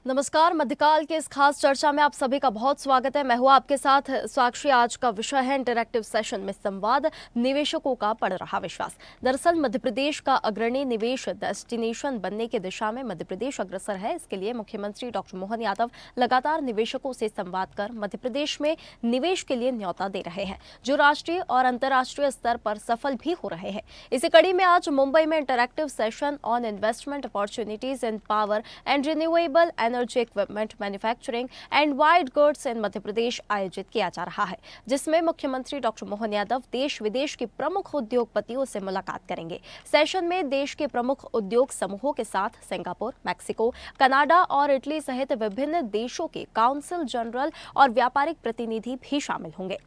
नमस्कार। मध्यकाल के इस खास चर्चा में आप सभी का बहुत स्वागत है। मैं हूं आपके साथ साक्षी। आज का विषय है इंटरैक्टिव सेशन में संवाद, निवेशकों का बढ़ रहा विश्वास। दरअसल मध्य प्रदेश का अग्रणी निवेश डेस्टिनेशन बनने की दिशा में मध्य प्रदेश अग्रसर है। इसके लिए मुख्यमंत्री डॉक्टर मोहन यादव लगातार निवेशकों से संवाद कर मध्य प्रदेश में निवेश के लिए न्योता दे रहे हैं, जो राष्ट्रीय और अंतर्राष्ट्रीय स्तर पर सफल भी हो रहे हैं। इसी कड़ी में आज मुंबई में interactive session on investment opportunities in power and renewable energy equipment manufacturing and white goods in Madhya Pradesh आयोजित किया जा रहा है, जिसमें मुख्यमंत्री डॉक्टर मोहन यादव देश विदेश के प्रमुख उद्योगपतियों से मुलाकात करेंगे। सेशन में देश के प्रमुख उद्योग समूहों के साथ सिंगापुर, मैक्सिको, कनाडा और इटली सहित विभिन्न देशों के काउंसिल जनरल और व्यापारिक प्रतिनिधि भी शामिल होंगे।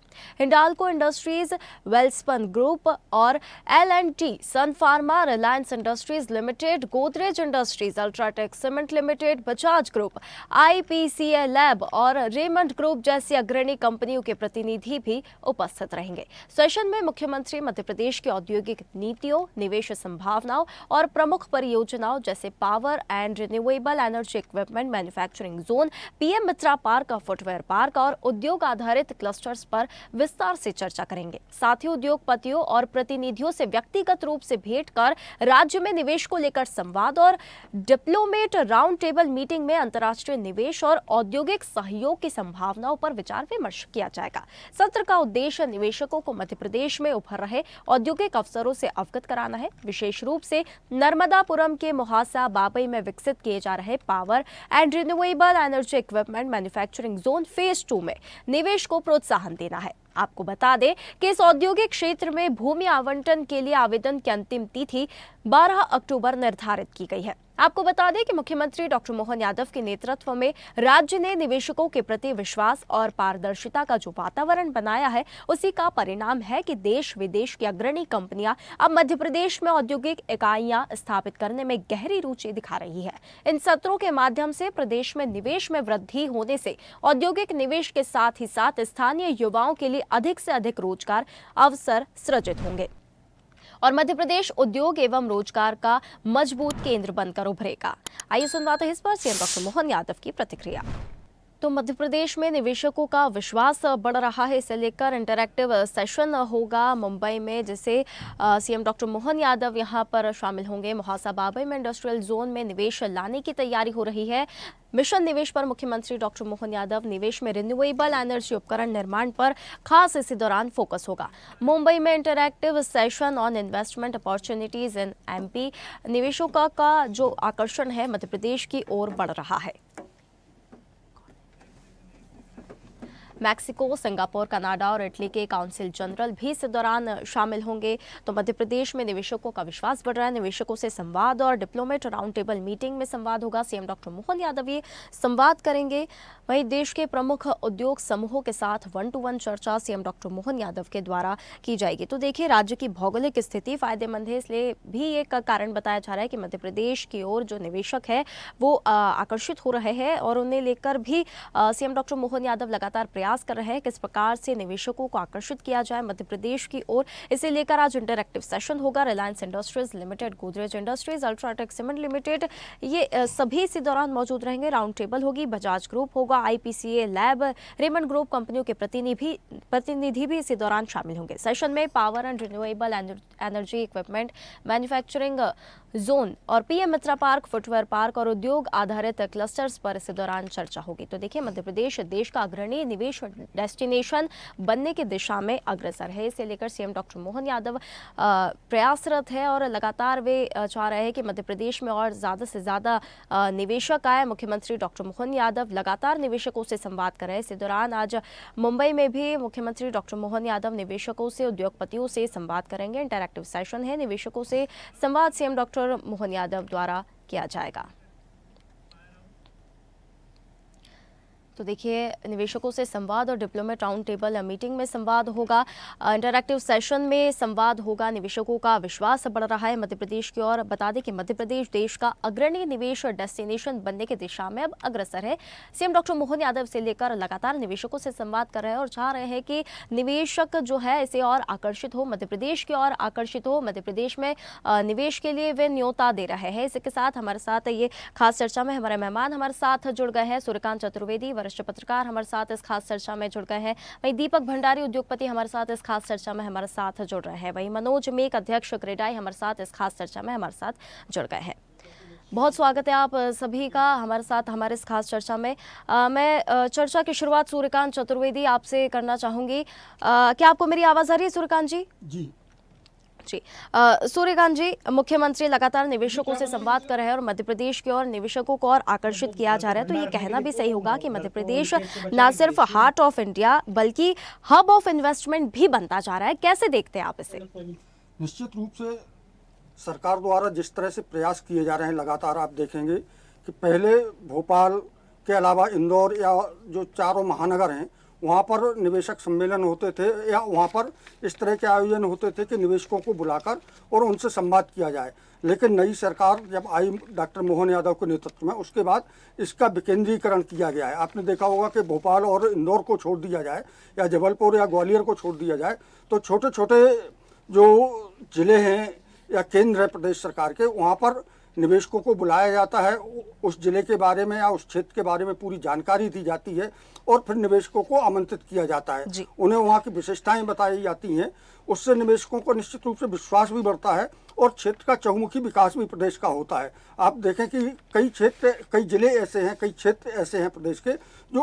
हिंडाल्को इंडस्ट्रीज, वेल्सपन ग्रुप और L&T, Sun Pharma, Reliance industries limited, Godrej industries, UltraTech cement limited, Bajaj group, IPCL lab और रेमंड ग्रुप जैसी अग्रणी कंपनियों के प्रतिनिधि भी उपस्थित रहेंगे। सेशन में मुख्यमंत्री मध्य प्रदेश की औद्योगिक नीतियों, निवेश संभावनाओं और प्रमुख परियोजनाओं जैसे power and renewable energy equipment manufacturing zone, PM Mitra park, footwear park और उद्योग आधारित क्लस्टर्स पर विस्तार से चर्चा करेंगे। साथ ही उद्योगपतियों और प्रतिनिधियों से व्यक्तिगत रूप से भेंट कर राज्य में निवेश को लेकर संवाद और डिप्लोमेट राउंड टेबल मीटिंग में अंतर्राष्ट्रीय निवेश और औद्योगिक सहयोग की संभावनाओं पर विचार विमर्श किया जाएगा। सत्र का उद्देश्य निवेशकों को मध्य प्रदेश में उभर रहे औद्योगिक अवसरों से अवगत कराना है। विशेष रूप से नर्मदापुरम के मोहासा बाबई में विकसित किए जा रहे power and renewable energy equipment manufacturing zone phase 2 में निवेश को प्रोत्साहन देना है। आपको बता दें कि इस औद्योगिक क्षेत्र में भूमि आवंटन के लिए आवेदन की अंतिम तिथि 12 अक्टूबर निर्धारित की गई है। आपको बता दें कि मुख्यमंत्री डॉक्टर मोहन यादव के नेतृत्व में राज्य ने निवेशकों के प्रति विश्वास और पारदर्शिता का जो वातावरण बनाया है, उसी का परिणाम है कि देश विदेश की अग्रणी कंपनियां अब मध्य प्रदेश में औद्योगिक इकाइयां स्थापित करने में गहरी रुचि दिखा रही है। इन सत्रों के माध्यम से प्रदेश में निवेश में वृद्धि होने से औद्योगिक निवेश के साथ ही साथ स्थानीय युवाओं के लिए अधिक से अधिक रोजगार अवसर सृजित होंगे और मध्य प्रदेश उद्योग एवं रोजगार का मजबूत केंद्र बनकर उभरेगा। आइए सुनवाते हैं इस पर CM डॉक्टर मोहन यादव की प्रतिक्रिया। तो मध्य प्रदेश में निवेशकों का विश्वास बढ़ रहा है, इसे लेकर इंटरैक्टिव सेशन होगा मुंबई में, जिसे CM डॉक्टर मोहन यादव यहां पर शामिल होंगे। मोहासा बाबई में इंडस्ट्रियल जोन में निवेश लाने की तैयारी हो रही है। मिशन निवेश पर मुख्यमंत्री डॉक्टर मोहन यादव निवेश में रिन्यूएबल एनर्जी उपकरण निर्माण पर खास इसी दौरान फोकस होगा। मुंबई में interactive session on investment opportunities in MP, निवेशकों का जो आकर्षण है मध्य प्रदेश की ओर बढ़ रहा है। मैक्सिको, सिंगापुर, कनाडा और इटली के काउंसिल जनरल भी इस दौरान शामिल होंगे। तो मध्य प्रदेश में निवेशकों का विश्वास बढ़ रहा है। निवेशकों से संवाद और डिप्लोमेट राउंड टेबल मीटिंग में संवाद होगा। CM डॉक्टर मोहन यादव ये संवाद करेंगे। वहीं देश के प्रमुख उद्योग समूहों के साथ 1-to-1 चर्चा CM डॉक्टर मोहन यादव के द्वारा की जाएगी। तो देखिए, राज्य की भौगोलिक स्थिति फायदेमंद है, इसलिए भी एक कारण बताया जा रहा है कि मध्य प्रदेश की ओर जो निवेशक है वो आकर्षित हो रहे हैं और उन्हें लेकर भी CM डॉक्टर मोहन यादव लगातार प्रयास कर रहे हैं किस प्रकार से निवेशकों को आकर्षित किया जाए मध्य प्रदेश की ओर। इसे लेकर आज इंटरैक्टिव सेशन होगा। Reliance industries limited, Godrej industries, UltraTech cement limited, ये सभी इसी दौरान मौजूद रहेंगे। राउंड टेबल होगी। बजाज ग्रुप होगा, IPCA लैब, रेमंड ग्रुप कंपनियों के प्रतिनिधि भी इसी दौरान शामिल होंगे। सेशन में power and renewable energy equipment manufacturing zone और PM मित्रा पार्क, फुटवेयर पार्क और उद्योग आधारित क्लस्टर्स पर इस दौरान चर्चा होगी। तो देखिए, मध्य प्रदेश देश का अग्रणी निवेश डेस्टिनेशन बनने की दिशा में अग्रसर है। इसे लेकर CM डॉक्टर मोहन यादव प्रयासरत है और लगातार वे चाह रहे हैं कि मध्य प्रदेश में और ज़्यादा से ज़्यादा निवेशक आए। मुख्यमंत्री डॉक्टर मोहन यादव लगातार निवेशकों से संवाद कर रहे हैं। इसी दौरान आज मुंबई में भी मुख्यमंत्री डॉक्टर मोहन यादव निवेशकों से, उद्योगपतियों से संवाद करेंगे। इंटरैक्टिव सेशन है, निवेशकों से संवाद CM डॉक्टर मोहन यादव द्वारा किया जाएगा। तो देखिए, निवेशकों से संवाद और डिप्लोमेट राउंड टेबल मीटिंग में संवाद होगा, इंटरैक्टिव सेशन में संवाद होगा। निवेशकों का विश्वास बढ़ रहा है मध्य प्रदेश की ओर। बता दें कि मध्य प्रदेश देश का अग्रणी निवेश डेस्टिनेशन बनने की दिशा में अब अग्रसर है। सीएम डॉक्टर मोहन यादव से लेकर लगातार निवेशकों से संवाद कर रहे हैं और चाह रहे हैं कि निवेशक जो है इसे और आकर्षित हो, मध्य प्रदेश की ओर आकर्षित हो। मध्य प्रदेश में निवेश के लिए वे न्योता दे रहे हैं। इसके साथ हमारे साथ ये खास चर्चा में हमारे मेहमान हमारे साथ जुड़ गए हैं। सूर्यकांत चतुर्वेदी वरिष्ठ पत्रकार हमारे साथ इस खास चर्चा में जुड़ गए हैं। वहीं दीपक भंडारी उद्योगपति हमारे साथ इस खास चर्चा में हमारे साथ जुड़ रहे हैं। वहीं मनोज मेक अध्यक्ष क्रेडाई हमारे साथ इस खास चर्चा में हमारे साथ जुड़ गए हैं। बहुत स्वागत है आप सभी का हमारे साथ हमारे इस खास चर्चा में। मैं चर्चा की शुरुआत सूर्यकांत चतुर्वेदी आपसे करना चाहूंगी। क्या आपको मेरी आवाज आ रही है सूर्यकांत जी? जी जी। सूर्यकांत जी, मुख्यमंत्री लगातार निवेशकों से संवाद कर रहे हैं और मध्य प्रदेश की ओर निवेशकों को और आकर्षित किया जा रहा है, तो ये कहना भी सही होगा कि मध्य प्रदेश न सिर्फ हार्ट ऑफ इंडिया बल्कि हब ऑफ इन्वेस्टमेंट भी बनता जा रहा है। कैसे देखते हैं आप इसे? निश्चित रूप से सरकार द्वारा जिस तरह से प्रयास किए जा रहे हैं, लगातार आप देखेंगे कि पहले भोपाल के अलावा इंदौर या जो चारों महानगर हैं वहाँ पर निवेशक सम्मेलन होते थे या वहाँ पर इस तरह के आयोजन होते थे कि निवेशकों को बुलाकर और उनसे संवाद किया जाए। लेकिन नई सरकार जब आई डॉक्टर मोहन यादव के नेतृत्व में, उसके बाद इसका विकेंद्रीकरण किया गया है। आपने देखा होगा कि भोपाल और इंदौर को छोड़ दिया जाए या जबलपुर या ग्वालियर को छोड़ दिया जाए तो छोटे छोटे जो ज़िले हैं या केंद्र है प्रदेश सरकार के, वहाँ पर निवेशकों को बुलाया जाता है। उस ज़िले के बारे में या उस क्षेत्र के बारे में पूरी जानकारी दी जाती है और फिर निवेशकों को आमंत्रित किया जाता है। उन्हें वहाँ की विशेषताएं बताई जाती हैं। उससे निवेशकों को निश्चित रूप से विश्वास भी बढ़ता है और क्षेत्र का चहुमुखी विकास भी प्रदेश का होता है। आप देखें कि कई क्षेत्र, कई ज़िले ऐसे हैं, कई क्षेत्र ऐसे हैं प्रदेश के जो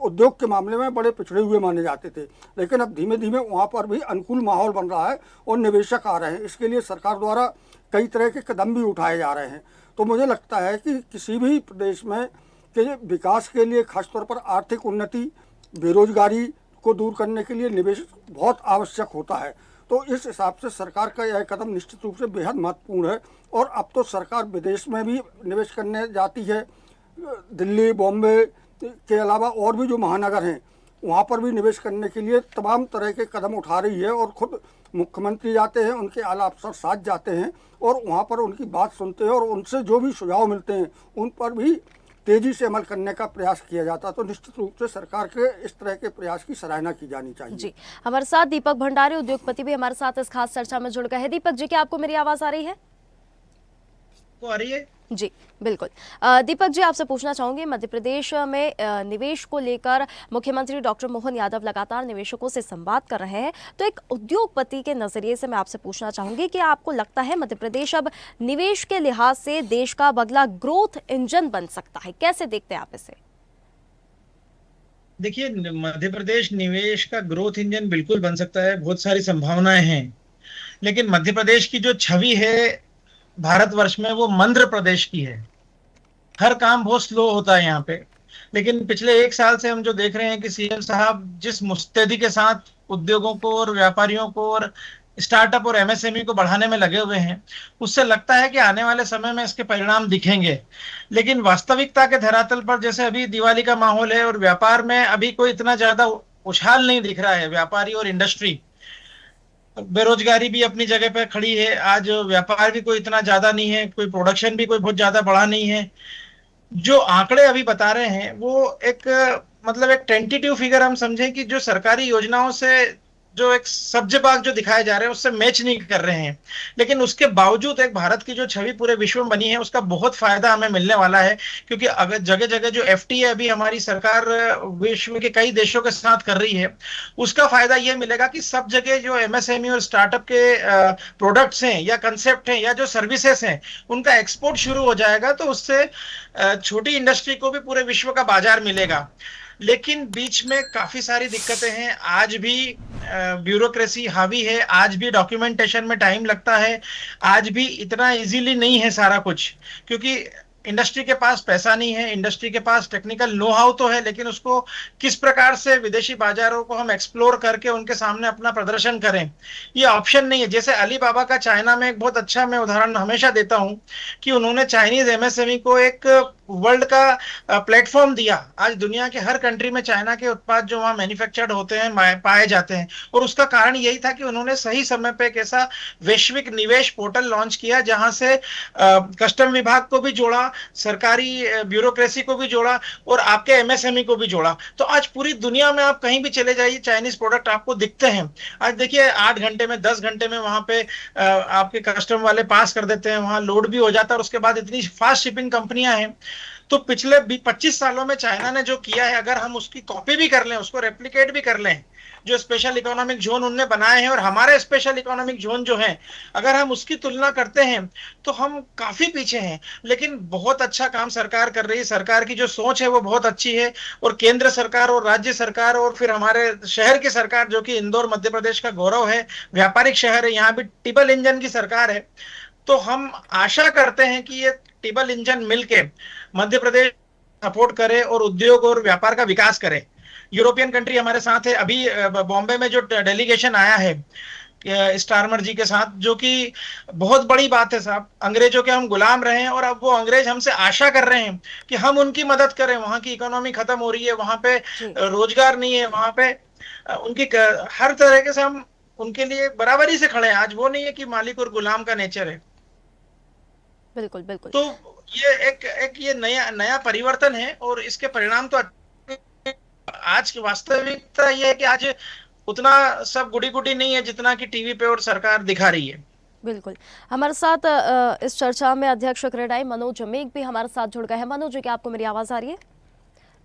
उद्योग के मामले में बड़े पिछड़े हुए माने जाते थे, लेकिन अब धीमे धीमे वहाँ पर भी अनुकूल माहौल बन रहा है और निवेशक आ रहे हैं। इसके लिए सरकार द्वारा कई तरह के कदम भी उठाए जा रहे हैं। तो मुझे लगता है कि किसी भी प्रदेश में के विकास के लिए, खासतौर पर आर्थिक उन्नति, बेरोजगारी को दूर करने के लिए निवेश बहुत आवश्यक होता है। तो इस हिसाब से सरकार का यह कदम निश्चित रूप से बेहद महत्वपूर्ण है। और अब तो सरकार विदेश में भी निवेश करने जाती है। दिल्ली, बॉम्बे के अलावा और भी जो महानगर हैं वहाँ पर भी निवेश करने के लिए तमाम तरह के कदम उठा रही है और खुद मुख्यमंत्री जाते हैं, उनके आला अफसर साथ जाते हैं और वहाँ पर उनकी बात सुनते हैं और उनसे जो भी सुझाव मिलते हैं उन पर भी तेजी से अमल करने का प्रयास किया जाता है। तो निश्चित रूप से सरकार के इस तरह के प्रयास की सराहना की जानी चाहिए। जी, हमारे साथ दीपक भंडारी उद्योगपति भी हमारे साथ इस खास चर्चा में जुड़ गए हैं। दीपक जी, क्या आपको मेरी आवाज आ रही है? आ रही है? जी बिल्कुल। दीपक जी, आपसे पूछना चाहूंगी, मध्य प्रदेश में निवेश को लेकर मुख्यमंत्री डॉक्टर मोहन यादव लगातार निवेशकों से संवाद कर रहे हैं, तो एक उद्योगपति के नजरिए से मैं आपसे पूछना चाहूंगी कि आपको लगता है मध्य प्रदेश अब निवेश के लिहाज से देश का अगला ग्रोथ इंजन बन सकता है? कैसे देखते हैं आप इसे? देखिए, मध्य प्रदेश निवेश का ग्रोथ इंजन बिल्कुल बन सकता है, बहुत सारी संभावनाएं हैं। लेकिन मध्य प्रदेश की जो छवि है भारतवर्ष में वो मध्य प्रदेश की है। हर काम बहुत स्लो होता है यहाँ पे। लेकिन पिछले 1 साल से हम जो देख रहे हैं कि सीएम साहब जिस मुस्तैदी के साथ उद्योगों को और व्यापारियों को और स्टार्टअप और एमएसएमई को बढ़ाने में लगे हुए हैं, उससे लगता है कि आने वाले समय में इसके परिणाम दिखेंगे। लेकिन वास्तविकता के धरातल पर जैसे अभी दिवाली का माहौल है और व्यापार में अभी कोई इतना ज्यादा उछाल नहीं दिख रहा है। व्यापारी और इंडस्ट्री, बेरोजगारी भी अपनी जगह पर खड़ी है। आज व्यापार भी कोई इतना ज्यादा नहीं है, कोई प्रोडक्शन भी कोई बहुत ज्यादा बढ़ा नहीं है। जो आंकड़े अभी बता रहे हैं वो एक मतलब एक टेंटेटिव फिगर हम समझें कि जो सरकारी योजनाओं से जो एक सब्ज बाग जो दिखाए जा रहे हैं उससे मैच नहीं कर रहे हैं। लेकिन उसके बावजूद एक भारत की जो छवि पूरे विश्व में बनी है उसका बहुत फायदा हमें मिलने वाला है। क्योंकि अगर जगह जगह जो एफटीए अभी हमारी सरकार विश्व के कई देशों के साथ कर रही है, उसका फायदा यह मिलेगा कि सब जगह जो एमएसएमई और स्टार्टअप के प्रोडक्ट्स हैं या कंसेप्ट हैं या जो सर्विसेज हैं उनका एक्सपोर्ट शुरू हो जाएगा। तो उससे छोटी इंडस्ट्री को भी पूरे विश्व का बाजार मिलेगा। लेकिन बीच में काफी सारी दिक्कतें हैं। आज भी ब्यूरोक्रेसी हावी है, आज भी डॉक्यूमेंटेशन में टाइम लगता है, आज भी इतना इजीली नहीं है सारा कुछ। क्योंकि इंडस्ट्री के पास पैसा नहीं है, इंडस्ट्री के पास टेक्निकल नो हाउ तो है, लेकिन उसको किस प्रकार से विदेशी बाजारों को हम एक्सप्लोर करके उनके सामने अपना प्रदर्शन करें, ये ऑप्शन नहीं है। जैसे अलीबाबा का चाइना में एक बहुत अच्छा मैं उदाहरण हमेशा देता हूं कि उन्होंने चाइनीज एमएसएमई को एक वर्ल्ड का प्लेटफॉर्म दिया। आज दुनिया के हर कंट्री में चाइना के उत्पाद जो वहाँ मैन्युफैक्चर्ड होते हैं पाए जाते हैं, और उसका कारण यही था कि उन्होंने सही समय पे एक ऐसा वैश्विक निवेश पोर्टल लॉन्च किया जहां से कस्टम विभाग को भी जोड़ा, सरकारी ब्यूरोक्रेसी को भी जोड़ा और आपके एमएसएमई को भी जोड़ा। तो आज पूरी दुनिया में आप कहीं भी चले जाइए, चाइनीज प्रोडक्ट आपको दिखते हैं। आज देखिए 8 घंटे में 10 घंटे में वहां पे आपके कस्टम वाले पास कर देते हैं, वहां लोड भी हो जाता है, और उसके बाद इतनी फास्ट शिपिंग कंपनियां हैं। तो पिछले 25 सालों में चाइना ने जो किया है, अगर हम उसकी कॉपी भी कर लें, उसको रेप्लिकेट भी कर लें, जो स्पेशल इकोनॉमिक जोन उनने बनाए हैं और हमारे स्पेशल इकोनॉमिक जोन जो है, अगर हम उसकी तुलना करते हैं तो हम काफी पीछे हैं। लेकिन बहुत अच्छा काम सरकार कर रही है, सरकार की जो सोच है वो बहुत अच्छी है, और केंद्र सरकार और राज्य सरकार और फिर हमारे शहर की सरकार, जो कि इंदौर मध्य प्रदेश का गौरव है, व्यापारिक शहर है, यहाँ भी ट्रिपल इंजन की सरकार है। तो हम आशा करते हैं कि ये ट्रिपल इंजन मिलके मध्य प्रदेश सपोर्ट करे और उद्योग और व्यापार का विकास करे। यूरोपियन कंट्री हमारे साथ है। अभी बॉम्बे में जो डेलीगेशन आया है स्टारमर जी के साथ, जो कि बहुत बड़ी बात है साहब। अंग्रेजों के हम गुलाम रहे हैं और अब वो अंग्रेज हमसे आशा कर रहे हैं कि हम उनकी मदद करें। वहां की इकोनॉमी खत्म हो रही है, वहां पे रोजगार नहीं है, वहां पे उनकी हर तरीके से हम उनके लिए बराबरी से खड़े हैं। आज वो नहीं है कि मालिक और गुलाम का नेचर है। बिल्कुल बिल्कुल। तो ये एक ये नया नया परिवर्तन है, और इसके परिणाम तो आज की वास्तविकता ये है कि आज उतना सब गुडी गुडी नहीं है जितना कि टीवी पे और सरकार दिखा रही है। बिल्कुल। हमारे साथ इस चर्चा में अध्यक्ष क्रेडाई मनोज मेघ भी हमारे साथ जुड़ गए हैं। मनोज जी, क्या आपको मेरी आवाज आ रही है?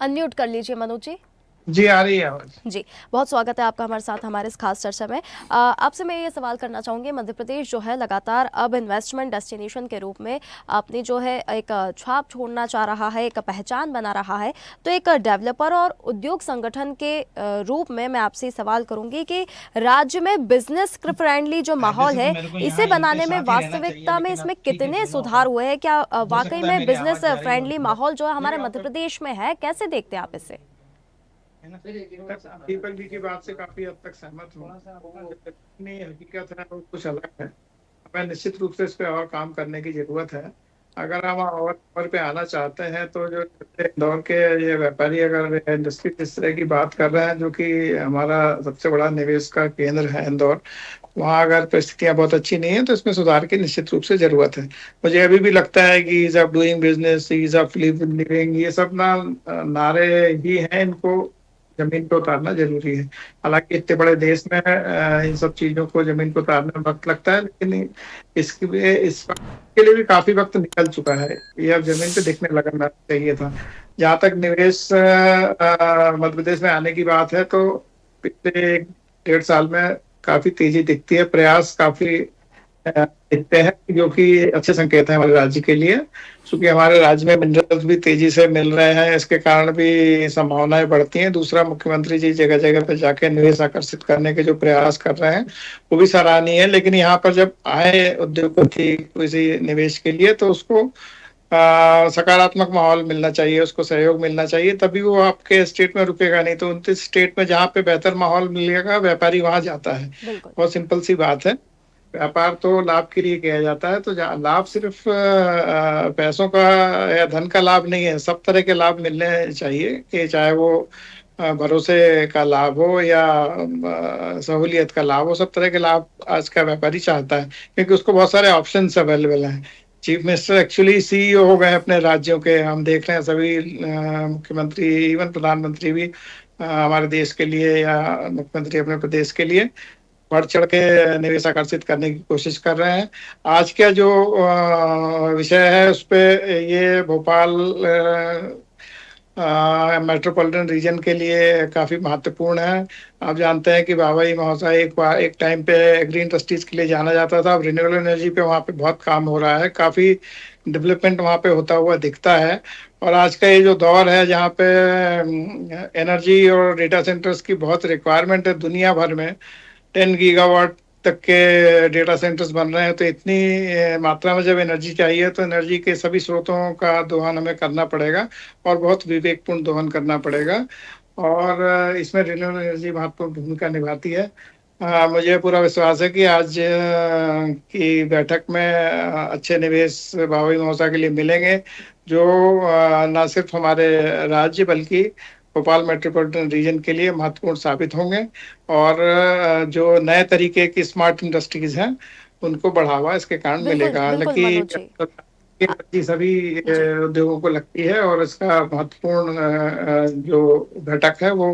अनम्यूट कर लीजिए मनोज जी। जी आ रही है आवाज। जी, बहुत स्वागत है आपका हमारे साथ हमारे इस खास चर्चा में। आपसे मैं ये सवाल करना चाहूँगी, मध्य प्रदेश जो है लगातार अब इन्वेस्टमेंट डेस्टिनेशन के रूप में अपनी जो है एक छाप छोड़ना चाह रहा है, एक पहचान बना रहा है। तो एक डेवलपर और उद्योग संगठन के रूप में मैं आपसे सवाल करूँगी कि राज्य में बिजनेस फ्रेंडली जो माहौल है, इसे बनाने में वास्तविकता में इसमें कितने सुधार हुए हैं? क्या वाकई में बिजनेस फ्रेंडली माहौल जो है हमारे मध्य प्रदेश में है? कैसे देखते हैं आप इसे? दीपक जी की बात से काफी हद तक सहमत हूँ। नहीं, हकीकत है वो कुछ अलग है। हमें निश्चित रूप से इस पे और काम करने की जरूरत है। अगर हम और पे आना चाहते हैं तो जो इंदौर के ये व्यापारी अगर इंडस्ट्री इस तरह की बात कर रहे हैं, जो कि हमारा सबसे बड़ा निवेश का केंद्र है इंदौर, वहाँ अगर परिस्थितियां बहुत अच्छी नहीं है तो इसमें सुधार की निश्चित रूप से जरूरत है। मुझे अभी भी लगता है कि ease of doing business, ease of living, ये सब नारे ही हैं, इनको जमीन पे उतारना जरूरी है। हालांकि इतने बड़े देश में इन सब चीजों को जमीन पे उतारने में वक्त लगता है, लेकिन इस के लिए भी काफी वक्त निकल चुका है। ये अब जमीन पे दिखने लगना चाहिए था। जहां तक निवेश मध्य प्रदेश में आने की बात है, तो पिछले 1.5 साल में काफी तेजी दिखती है, प्रयास काफी दिखते हैं, जो कि अच्छे संकेत है हमारे राज्य के लिए। क्योंकि हमारे राज्य में मिनरल्स भी तेजी से मिल रहे हैं, इसके कारण भी संभावनाएं बढ़ती हैं। दूसरा, मुख्यमंत्री जी जगह जगह पे जाके निवेश आकर्षित करने के जो प्रयास कर रहे हैं वो भी सराहनीय है। लेकिन यहाँ पर जब आए उद्योगपति किसी निवेश के लिए, तो उसको सकारात्मक माहौल मिलना चाहिए, उसको सहयोग मिलना चाहिए, तभी वो आपके स्टेट में रुकेगा। नहीं तो 29 स्टेट में जहाँ पे बेहतर माहौल मिलेगा, व्यापारी वहां जाता है। बहुत सिंपल सी बात है। व्यापार तो लाभ के लिए किया जाता है, तो लाभ सिर्फ पैसों का या धन का लाभ नहीं है, सब तरह के लाभ मिलने चाहिए, कि चाहे वो भरोसे का लाभ हो या सहूलियत का लाभ हो। सब तरह के लाभ आज का व्यापारी चाहता है, क्योंकि उसको बहुत सारे ऑप्शंस अवेलेबल हैं। चीफ मिनिस्टर एक्चुअली सीईओ हो गए अपने राज्यों के। हम देख रहे हैं सभी मुख्यमंत्री, इवन प्रधानमंत्री भी हमारे देश के लिए या मुख्यमंत्री अपने प्रदेश के लिए बढ़ चढ़ के निवेश आकर्षित करने की कोशिश कर रहे हैं। आज का जो विषय है उस पे ये भोपाल मेट्रोपॉलिटन रीजन के लिए काफी महत्वपूर्ण है। आप जानते हैं कि बाबाई महोत्सव एक टाइम पे ग्रीन इंडस्ट्रीज के लिए जाना जाता था। अब रिन्यूएबल एनर्जी पे वहाँ पे बहुत काम हो रहा है, काफी डेवलपमेंट वहाँ पे होता हुआ दिखता है। और आज का ये जो दौर है जहाँ पे एनर्जी और डेटा सेंटर्स की बहुत रिक्वायरमेंट है, दुनिया भर में 10 गीगावाट तक के डेटा सेंटर्स बन रहे हैं। तो इतनी मात्रा में जब एनर्जी चाहिए, तो एनर्जी के सभी स्रोतों का दोहन हमें करना पड़ेगा, और बहुत विवेकपूर्ण दोहन करना पड़ेगा। और इसमें रिन्यूएबल एनर्जी महत्वपूर्ण भूमिका निभाती है। मुझे पूरा विश्वास है कि आज की बैठक में अच्छे निवेश भावी मौसा के लिए मिलेंगे, जो न सिर्फ हमारे राज्य बल्कि भोपाल मेट्रोपॉलिटन रीजन के लिए महत्वपूर्ण साबित होंगे और जो नए तरीके की स्मार्ट इंडस्ट्रीज हैं उनको बढ़ावा इसके कारण बिल्कुल मिलेगा। बिल्कुल हालांकि मनोज जी। ये एनर्जी सभी जी उद्योगों को लगती है और इसका महत्वपूर्ण जो घटक है वो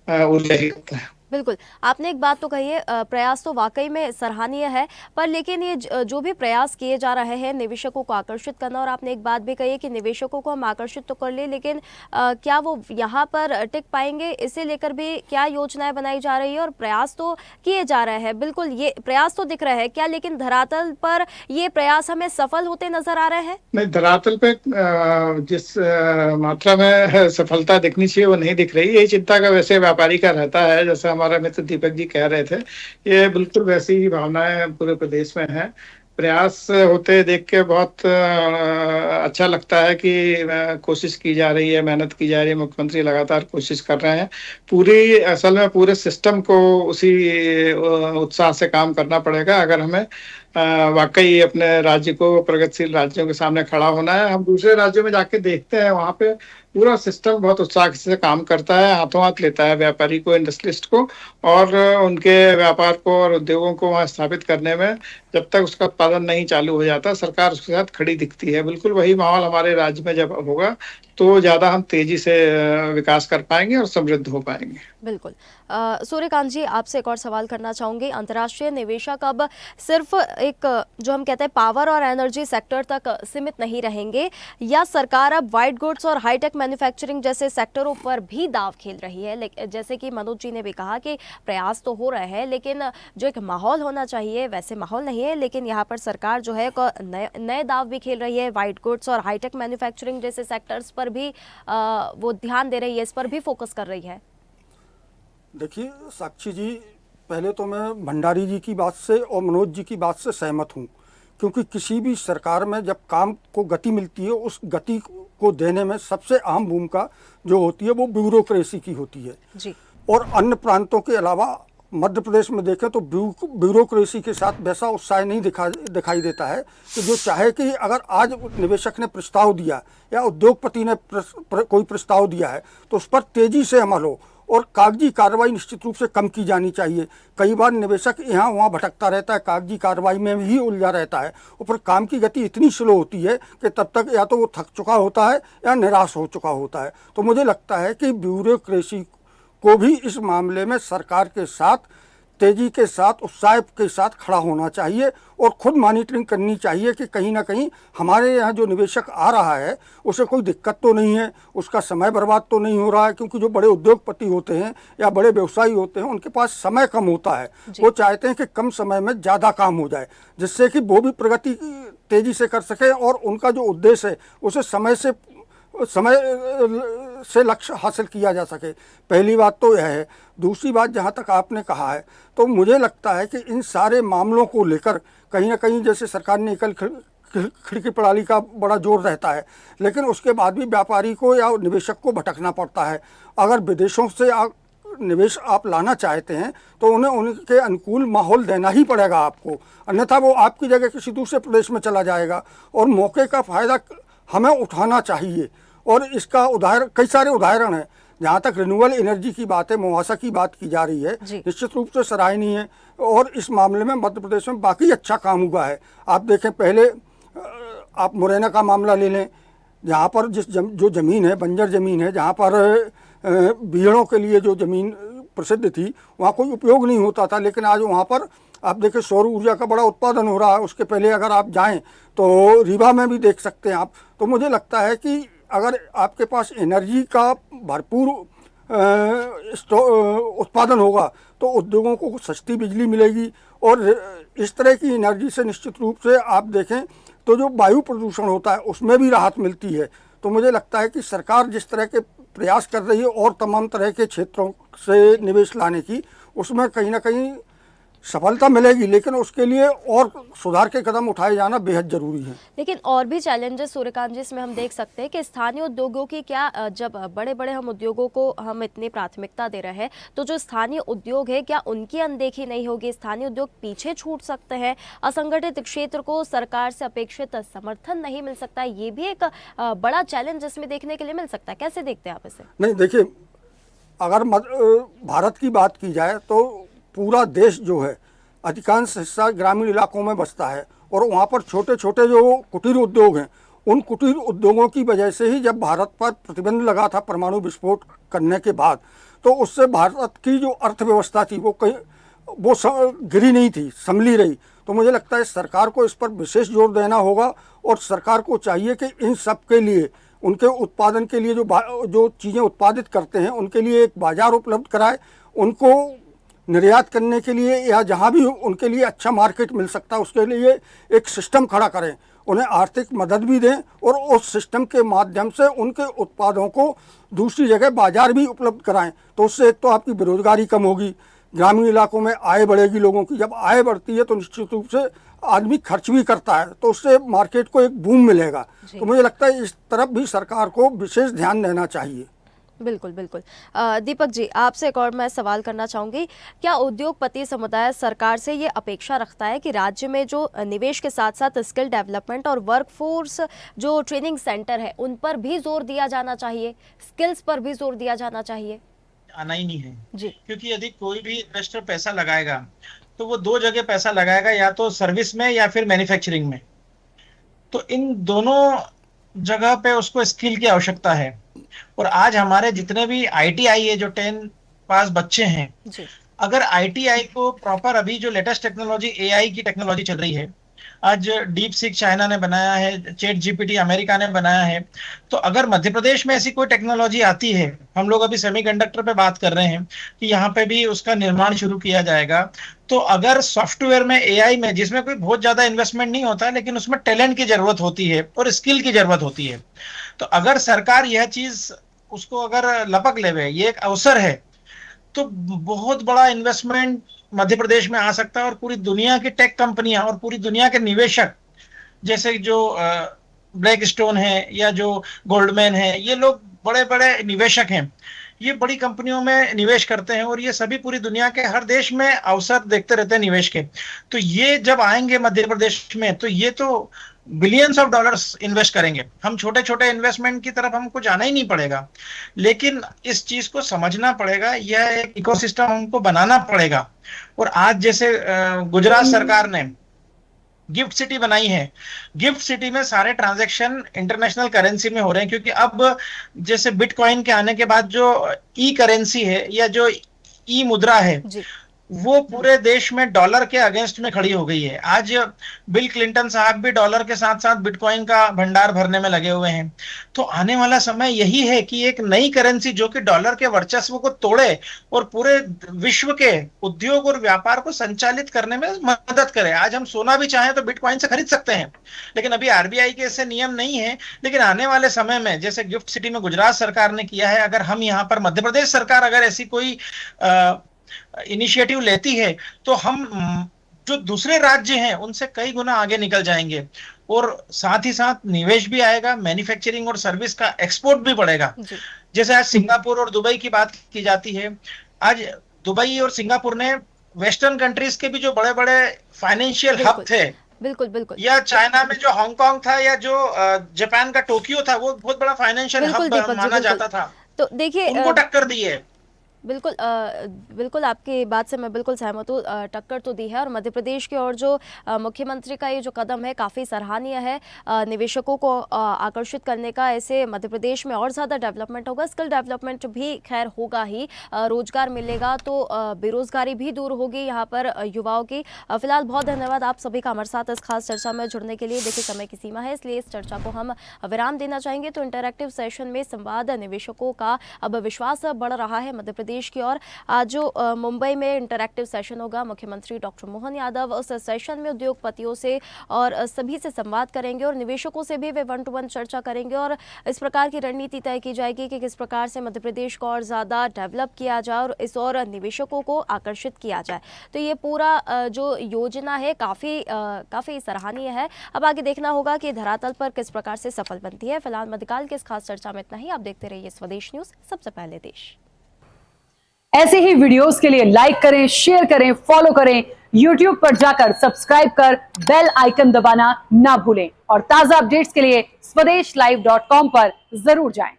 ऊर्जा ही होता है। बिल्कुल, आपने एक बात तो कही है, प्रयास तो वाक़ई में सराहनीय है, पर लेकिन ये जो भी प्रयास किए जा रहे हैं निवेशकों को आकर्षित करना, और आपने एक बात भी कही है कि निवेशकों को हम आकर्षित तो कर लें, लेकिन क्या वो यहाँ पर टिक पाएँगे? इसे लेकर भी क्या योजनाएँ बनाई जा रही है? और प्रयास तो किए जा रहे हैं, बिल्कुल ये प्रयास तो दिख रहे हैं, क्या लेकिन धरातल पर ये प्रयास हमें सफल होते नज़र आ रहे हैं? नहीं, धरातल पे जिस मात्रा में सफलता दिखनी चाहिए वो नहीं दिख रही। यही चिंता का वैसे व्यापारी का रहता है, जैसे हमारा मित्र दीपक जी कह रहे थे, ये बिल्कुल वैसी ही भावनाएं पूरे प्रदेश में हैं। प्रयास होते देख के बहुत अच्छा लगता है कि कोशिश की जा रही है, मेहनत की जा रही है, मुख्यमंत्री लगातार कोशिश कर रहे हैं। पूरी असल में पूरे सिस्टम को उसी उत्साह से काम करना पड़ेगा अगर हमें वाकई अपने राज्य को प्रगतिशील राज्यों के सामने खड़ा होना है। हम दूसरे राज्यों में जाके देखते हैं, वहां पे पूरा सिस्टम बहुत उत्साह से काम करता है, हाथों हाथ लेता है व्यापारी को, इंडस्ट्रियलिस्ट को, और उनके व्यापार को और उद्योगों को वहां स्थापित करने में जब तक उसका उत्पादन नहीं चालू हो जाता सरकार उसके साथ खड़ी दिखती है। बिल्कुल वही माहौल हमारे राज्य में जब होगा तो ज्यादा हम तेजी से विकास कर पाएंगे और समृद्ध हो पाएंगे। बिल्कुल। सूर्यकांत जी, आपसे एक और सवाल करना चाहूँगी। अंतर्राष्ट्रीय निवेशक अब सिर्फ एक जो हम कहते हैं पावर और एनर्जी सेक्टर तक सीमित नहीं रहेंगे, या सरकार अब वाइट गुड्स और हाईटेक मैन्युफैक्चरिंग जैसे सेक्टरों पर भी दाव खेल रही है? जैसे कि मनोज जी ने भी कहा कि प्रयास तो हो रहे हैं, लेकिन जो एक माहौल होना चाहिए वैसे माहौल नहीं है, लेकिन यहाँ पर सरकार जो है एक नए दाव भी खेल रही है। वाइट गुड्स और हाईटेक मैन्युफैक्चरिंग जैसे सेक्टर्स पर भी वो ध्यान दे रही है, इस पर भी फोकस कर रही है। देखिए साक्षी जी, पहले तो मैं भंडारी जी की बात से और मनोज जी की बात से सहमत हूँ, क्योंकि किसी भी सरकार में जब काम को गति मिलती है, उस गति को देने में सबसे अहम भूमिका जो होती है वो ब्यूरोक्रेसी की होती है जी। और अन्य प्रांतों के अलावा मध्य प्रदेश में देखें तो ब्यूरोक्रेसी के साथ वैसा उत्साह नहीं दिखाई देता है कि जो चाहे कि अगर आज निवेशक ने प्रस्ताव दिया या उद्योगपति ने कोई प्रस्ताव दिया है तो उस पर तेज़ी से अमल हो और कागजी कार्रवाई निश्चित रूप से कम की जानी चाहिए। कई बार निवेशक यहाँ वहाँ भटकता रहता है, कागजी कार्रवाई में ही उलझा रहता है और फिर काम की गति इतनी स्लो होती है कि तब तक या तो वो थक चुका होता है या निराश हो चुका होता है। तो मुझे लगता है कि ब्यूरोक्रेसी को भी इस मामले में सरकार के साथ तेज़ी के साथ, उत्साह के साथ खड़ा होना चाहिए और खुद मॉनिटरिंग करनी चाहिए कि कहीं ना कहीं हमारे यहाँ जो निवेशक आ रहा है उसे कोई दिक्कत तो नहीं है, उसका समय बर्बाद तो नहीं हो रहा है, क्योंकि जो बड़े उद्योगपति होते हैं या बड़े व्यवसायी होते हैं उनके पास समय कम होता है। वो चाहते हैं कि कम समय में ज़्यादा काम हो जाए, जिससे कि वो भी प्रगति तेज़ी से कर सकें और उनका जो उद्देश्य है उसे समय से लक्ष्य हासिल किया जा सके। पहली बात तो यह है। दूसरी बात, जहाँ तक आपने कहा है, तो मुझे लगता है कि इन सारे मामलों को लेकर कहीं ना कहीं जैसे सरकार ने एकल खिड़की प्रणाली का बड़ा जोर रहता है, लेकिन उसके बाद भी व्यापारी को या निवेशक को भटकना पड़ता है। अगर विदेशों से निवेश आप लाना चाहते हैं तो उन्हें उनके अनुकूल माहौल देना ही पड़ेगा आपको, अन्यथा वो आपकी जगह किसी दूसरे प्रदेश में चला जाएगा और मौके का फ़ायदा हमें उठाना चाहिए। और इसका उदाहरण, कई सारे उदाहरण हैं। जहाँ तक रिन्यूएबल एनर्जी की बात है, मुआवजा की बात की जा रही है, निश्चित रूप से सराहनीय है और इस मामले में मध्य प्रदेश में बाकी अच्छा काम हुआ है। आप देखें, पहले आप मुरैना का मामला ले लें, जहाँ पर जो ज़मीन है, बंजर ज़मीन है, जहाँ पर बीहड़ों के लिए जो ज़मीन प्रसिद्ध थी वहाँ कोई उपयोग नहीं होता था, लेकिन आज वहाँ पर आप देखें सौर ऊर्जा का बड़ा उत्पादन हो रहा है। उसके पहले अगर आप जाएं तो रीवा में भी देख सकते हैं आप। तो मुझे लगता है कि अगर आपके पास एनर्जी का भरपूर उत्पादन होगा तो उद्योगों को सस्ती बिजली मिलेगी और इस तरह की एनर्जी से निश्चित रूप से आप देखें तो जो वायु प्रदूषण होता है उसमें भी राहत मिलती है। तो मुझे लगता है कि सरकार जिस तरह के प्रयास कर रही है और तमाम तरह के क्षेत्रों से निवेश लाने की, उसमें कहीं ना कहीं सफलता मिलेगी, लेकिन उसके लिए और सुधार के कदम उठाए जाना बेहद जरूरी है। लेकिन और भी चैलेंजेस सूर्यकांत जी इसमें हम देख सकते हैं कि स्थानीय उद्योगों की क्या जब बड़े बड़े हम उद्योगों को हम इतनी प्राथमिकता दे रहे हैं तो जो स्थानीय उद्योग है क्या उनकी अनदेखी नहीं होगी? स्थानीय उद्योग पीछे छूट सकते हैं, असंगठित क्षेत्र को सरकार से अपेक्षित समर्थन नहीं मिल सकता है, ये भी एक बड़ा चैलेंज इसमें देखने के लिए मिल सकता है। कैसे देखते हैं आप इसे? नहीं, देखिए, अगर भारत की बात की जाए तो पूरा देश जो है अधिकांश हिस्सा ग्रामीण इलाकों में बसता है, और वहाँ पर छोटे छोटे जो कुटीर उद्योग हैं, उन कुटीर उद्योगों की वजह से ही जब भारत पर प्रतिबंध लगा था परमाणु विस्फोट करने के बाद, तो उससे भारत की जो अर्थव्यवस्था थी वो गिरी नहीं थी, संभली रही। तो मुझे लगता है सरकार को इस पर विशेष जोर देना होगा, और सरकार को चाहिए कि इन सब के लिए, उनके उत्पादन के लिए जो चीज़ें उत्पादित करते हैं उनके लिए एक बाज़ार उपलब्ध कराए, उनको निर्यात करने के लिए या जहाँ भी उनके लिए अच्छा मार्केट मिल सकता है उसके लिए एक सिस्टम खड़ा करें, उन्हें आर्थिक मदद भी दें, और उस सिस्टम के माध्यम से उनके उत्पादों को दूसरी जगह बाज़ार भी उपलब्ध कराएं। तो उससे एक तो आपकी बेरोजगारी कम होगी, ग्रामीण इलाकों में आय बढ़ेगी लोगों की। जब आय बढ़ती है तो निश्चित रूप से आदमी खर्च भी करता है, तो उससे मार्केट को एक बूम मिलेगा। तो मुझे लगता है इस तरफ भी सरकार को विशेष ध्यान देना चाहिए। बिल्कुल बिल्कुल। दीपक जी, आपसे एक और मैं सवाल करना चाहूँगी, क्या उद्योगपति समुदाय सरकार से ये अपेक्षा रखता है कि राज्य में जो निवेश के साथ साथ स्किल डेवलपमेंट और वर्कफोर्स जो ट्रेनिंग सेंटर है उन पर भी जोर दिया जाना चाहिए, स्किल्स पर भी जोर दिया जाना चाहिए? आना ही नहीं है जी, क्योंकि यदि कोई भी इन्वेस्टर पैसा लगाएगा तो वो दो जगह पैसा लगाएगा, या तो सर्विस में या फिर मैन्युफैक्चरिंग में। तो इन दोनों जगह पे उसको स्किल की आवश्यकता है। और आज हमारे जितने भी ITI है, जो 10 पास बच्चे हैं, जी, अगर ITI को प्रॉपर, अभी जो लेटेस्ट टेक्नोलॉजी AI की टेक्नोलॉजी चल रही है, आज डीप सीक चाइना ने बनाया है, चैट GPT अमेरिका ने बनाया है, तो अगर मध्य प्रदेश में ऐसी कोई टेक्नोलॉजी आती है, हम लोग अभी सेमीकंडक्टर पे बात कर रहे हैं कि यहाँ पे भी उसका निर्माण शुरू किया जाएगा, तो अगर सॉफ्टवेयर में AI में, जिसमें कोई बहुत ज्यादा इन्वेस्टमेंट नहीं होता है, लेकिन उसमें टैलेंट की जरूरत होती है और स्किल की जरूरत होती है, तो अगर सरकार यह चीज उसको अगर लपक लेवे, ये एक अवसर है, तो बहुत बड़ा इन्वेस्टमेंट मध्य प्रदेश में आ सकता है। और पूरी दुनिया की टेक कंपनियां और पूरी दुनिया के निवेशक, जैसे जो ब्लैक स्टोन है या जो गोल्डमैन है, ये लोग बड़े बड़े निवेशक हैं, ये बड़ी कंपनियों में निवेश करते हैं, और ये सभी पूरी दुनिया के हर देश में अवसर देखते रहते हैं निवेश के। तो ये जब आएंगे मध्य प्रदेश में, तो ये तो बिलियंस ऑफ डॉलर्स इन्वेस्ट करेंगे। हम छोटे छोटे इन्वेस्टमेंट की तरफ हमको जाना ही नहीं पड़ेगा, लेकिन इस चीज को समझना पड़ेगा, यह एक इकोसिस्टम हमको बनाना पड़ेगा। और आज जैसे गुजरात सरकार ने गिफ्ट सिटी बनाई है, गिफ्ट सिटी में सारे ट्रांजैक्शन इंटरनेशनल करेंसी में हो रहे हैं, क्योंकि अब जैसे बिटकॉइन के आने के बाद जो ई करेंसी है या जो ई मुद्रा है, जी, वो पूरे देश में डॉलर के अगेंस्ट में खड़ी हो गई है। आज बिल क्लिंटन साहब भी डॉलर के साथ साथ बिटकॉइन का भंडार भरने में लगे हुए हैं। तो आने वाला समय यही है कि एक नई करेंसी जो कि डॉलर के वर्चस्व को तोड़े और पूरे विश्व के उद्योग और व्यापार को संचालित करने में मदद करे। आज हम सोना भी चाहें तो बिटकॉइन से खरीद सकते हैं, लेकिन अभी RBI के ऐसे नियम नहीं है। लेकिन आने वाले समय में, जैसे गिफ्ट सिटी में गुजरात सरकार ने किया है, अगर हम यहाँ पर मध्य प्रदेश सरकार अगर ऐसी कोई इनिशिएटिव लेती है, तो हम जो दूसरे राज्य हैं उनसे कई गुना आगे निकल जाएंगे, और साथ ही साथ निवेश भी आएगा, मैन्युफैक्चरिंग और सर्विस का एक्सपोर्ट भी बढ़ेगा। जी, जैसे आज सिंगापुर और दुबई की बात की जाती है, आज दुबई और सिंगापुर ने वेस्टर्न कंट्रीज के भी जो बड़े बड़े फाइनेंशियल हब थे, बिल्कुल बिल्कुल, या चाइना में जो हांगकांग था, या जो जापान का टोक्यो था, वो बहुत बड़ा फाइनेंशियल बिल्कुल हब दीपक जी, माना बिल्कुल। जाता था, तो देखिए उनको टक्कर दी है। बिल्कुल बिल्कुल आपकी बात से मैं बिल्कुल सहमत हूँ। टक्कर तो दी है, और मध्य प्रदेश की ओर जो मुख्यमंत्री का ये जो कदम है काफ़ी सराहनीय है। निवेशकों को आकर्षित करने का, ऐसे मध्य प्रदेश में और ज़्यादा डेवलपमेंट होगा, स्किल डेवलपमेंट भी खैर होगा ही, रोजगार मिलेगा तो बेरोजगारी भी दूर होगी यहाँ पर युवाओं की। फिलहाल बहुत धन्यवाद आप सभी का हमारे साथ इस खास चर्चा में जुड़ने के लिए। देखिए समय की सीमा है, इसलिए इस चर्चा को हम विराम देना चाहेंगे। तो इंटरैक्टिव सेशन में संवाद, निवेशकों का अब विश्वास बढ़ रहा है मध्य प्रदेश प्रदेश की ओर। आज जो मुंबई में इंटरैक्टिव सेशन होगा, मुख्यमंत्री डॉक्टर मोहन यादव उस सेशन में उद्योगपतियों से और सभी से संवाद करेंगे और निवेशकों से भी वे 1-to-1 चर्चा करेंगे और इस प्रकार की रणनीति तय की जाएगी कि किस प्रकार से मध्य प्रदेश को और ज़्यादा डेवलप किया जाए और इस और निवेशकों को आकर्षित किया जाए। तो ये पूरा जो योजना है काफ़ी सराहनीय है। अब आगे देखना होगा कि धरातल पर किस प्रकार से सफल बनती है। फिलहाल मध्यकाल की इस खास चर्चा में इतना ही। आप देखते रहिए स्वदेश न्यूज़, सबसे पहले देश। ऐसे ही वीडियोस के लिए लाइक करें, शेयर करें, फॉलो करें, YouTube पर जाकर सब्सक्राइब कर बेल आइकन दबाना ना भूलें और ताजा अपडेट्स के लिए swedeshlive.com पर जरूर जाएं।